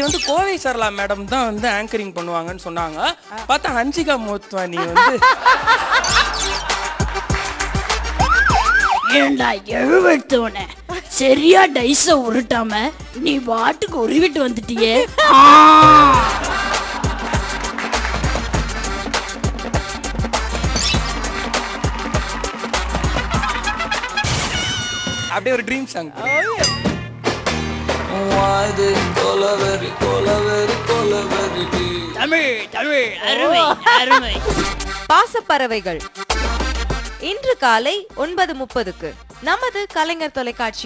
வந்து கோவை சரளா மேடம் தான் வந்து ஆங்கரிங் பண்ணுவாங்கன்னு சொன்னாங்க. பார்த்தா ஹன்சிகா மோத்வானி வந்து ஏண்டா எழுவெடுத்தவனே, சரியா டைஸ உருட்டாம நீ பாட்டுக்கு உருவிட்டு வந்துட்டியே. அப்படியே ஒரு ட்ரீம் சாங். தமிழ் தமிழ் அருமை அருமை. பாசப்பறவைகள் இன்று காலை 9:30க்கு நமது கலைஞர் தொலைக்காட்சி